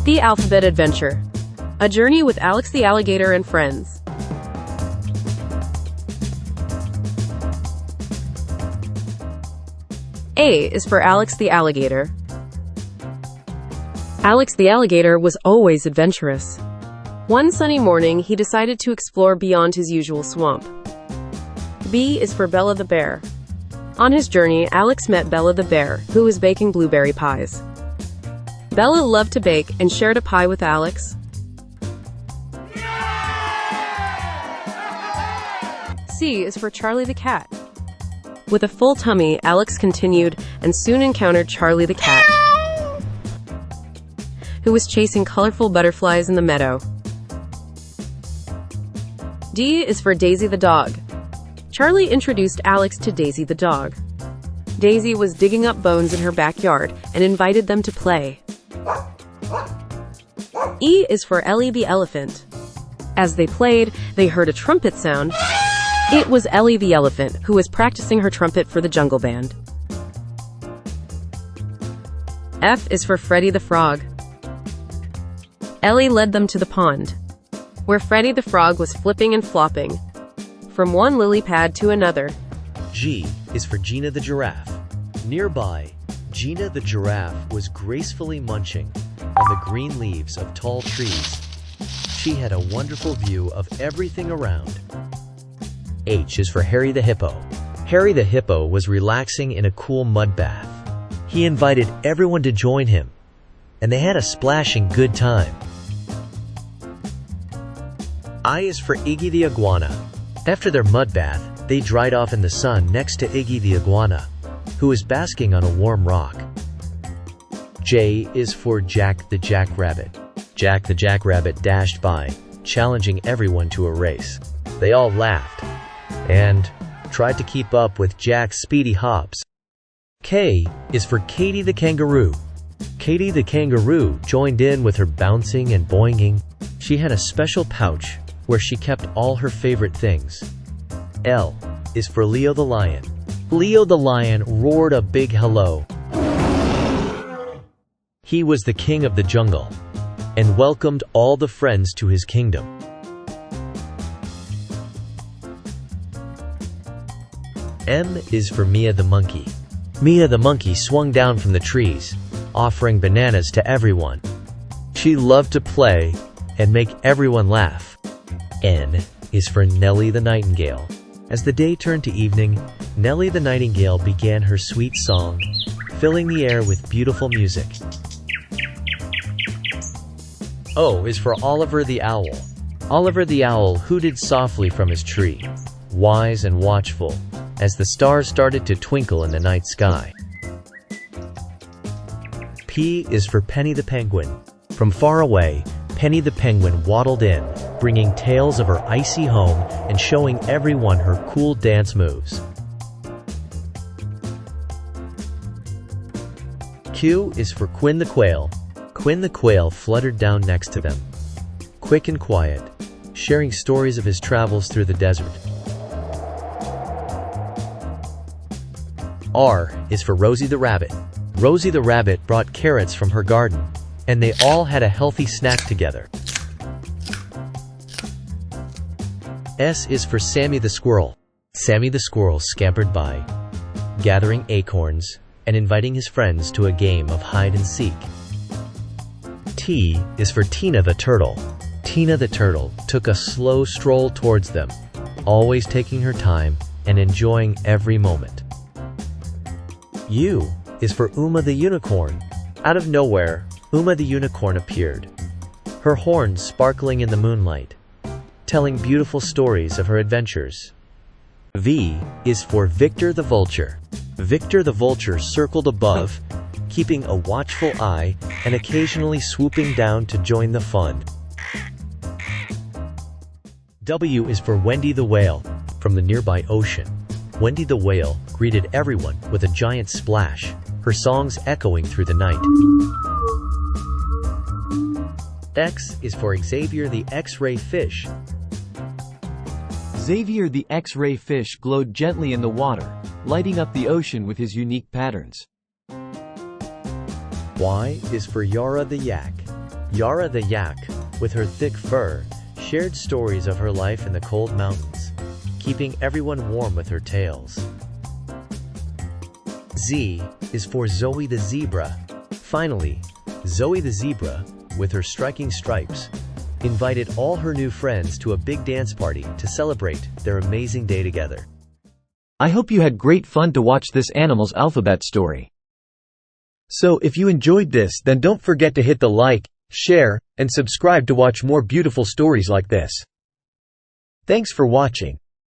The Alphabet Adventure. A journey with Alex the Alligator and friends. A is for Alex the Alligator. Alex the Alligator was always adventurous. One sunny morning, he decided to explore beyond his usual swamp. B is for Bella the Bear. On his journey, Alex met Bella the Bear, who was baking blueberry pies. Bella loved to bake and shared a pie with Alex. C is for Charlie the Cat. With a full tummy, Alex continued and soon encountered Charlie the Cat, who was chasing colorful butterflies in the meadow. D is for Daisy the Dog. Charlie introduced Alex to Daisy the dog. Daisy was digging up bones in her backyard and invited them to play. E is for Ellie the Elephant. As they played, they heard a trumpet sound. It was Ellie the Elephant, who was practicing her trumpet for the jungle band. F is for Freddy the Frog. Ellie led them to the pond, where Freddy the Frog was flipping and flopping from one lily pad to another. G is for Gina the Giraffe. Nearby, Gina the Giraffe was gracefully munching on the green leaves of tall trees. She had a wonderful view of everything around. H is for Harry the Hippo. Harry the Hippo was relaxing in a cool mud bath. He invited everyone to join him, and they had a splashing good time. I is for Iggy the Iguana. After their mud bath, they dried off in the sun next to Iggy the Iguana, who was basking on a warm rock. J is for Jack the Jackrabbit. Jack the Jackrabbit dashed by, challenging everyone to a race. They all laughed and tried to keep up with Jack's speedy hops. K is for Katie the Kangaroo. Katie the Kangaroo joined in with her bouncing and boinging. She had a special pouch where she kept all her favorite things. L is for Leo the Lion. Leo the Lion roared a big hello. He was the king of the jungle and welcomed all the friends to his kingdom. M is for Mia the Monkey. Mia the Monkey swung down from the trees, offering bananas to everyone. She loved to play and make everyone laugh. N is for Nellie the Nightingale. As the day turned to evening, Nellie the Nightingale began her sweet song, filling the air with beautiful music. O is for Oliver the Owl. Oliver the Owl hooted softly from his tree, wise and watchful, as the stars started to twinkle in the night sky. P is for Penny the Penguin. From far away, Penny the Penguin waddled in, bringing tales of her icy home and showing everyone her cool dance moves. Q is for Quinn the Quail. Quinn the Quail fluttered down next to them, quick and quiet, sharing stories of his travels through the desert. R is for Rosie the Rabbit. Rosie the Rabbit brought carrots from her garden, and they all had a healthy snack together. S is for Sammy the Squirrel. Sammy the Squirrel scampered by, gathering acorns and inviting his friends to a game of hide and seek. T is for Tina the Turtle. Tina the Turtle took a slow stroll towards them, always taking her time and enjoying every moment. U is for Uma the Unicorn. Out of nowhere, Uma the Unicorn appeared, her horns sparkling in the moonlight, telling beautiful stories of her adventures. V is for Victor the Vulture. Victor the Vulture circled above, keeping a watchful eye and occasionally swooping down to join the fun. W is for Wendy the Whale. From the nearby ocean, Wendy the Whale greeted everyone with a giant splash, her songs echoing through the night. X is for Xavier the X-ray fish. Xavier the X-ray fish glowed gently in the water, lighting up the ocean with his unique patterns. Y is for Yara the Yak. Yara the yak, with her thick fur, shared stories of her life in the cold mountains, keeping everyone warm with her tales. Z is for Zoe the zebra. Finally, Zoe the zebra, with her striking stripes, invited all her new friends to a big dance party to celebrate their amazing day together. I hope you had great fun to watch this animal's alphabet story. So if you enjoyed this, then don't forget to hit the like, share, and subscribe to watch more beautiful stories like this. Thanks for watching.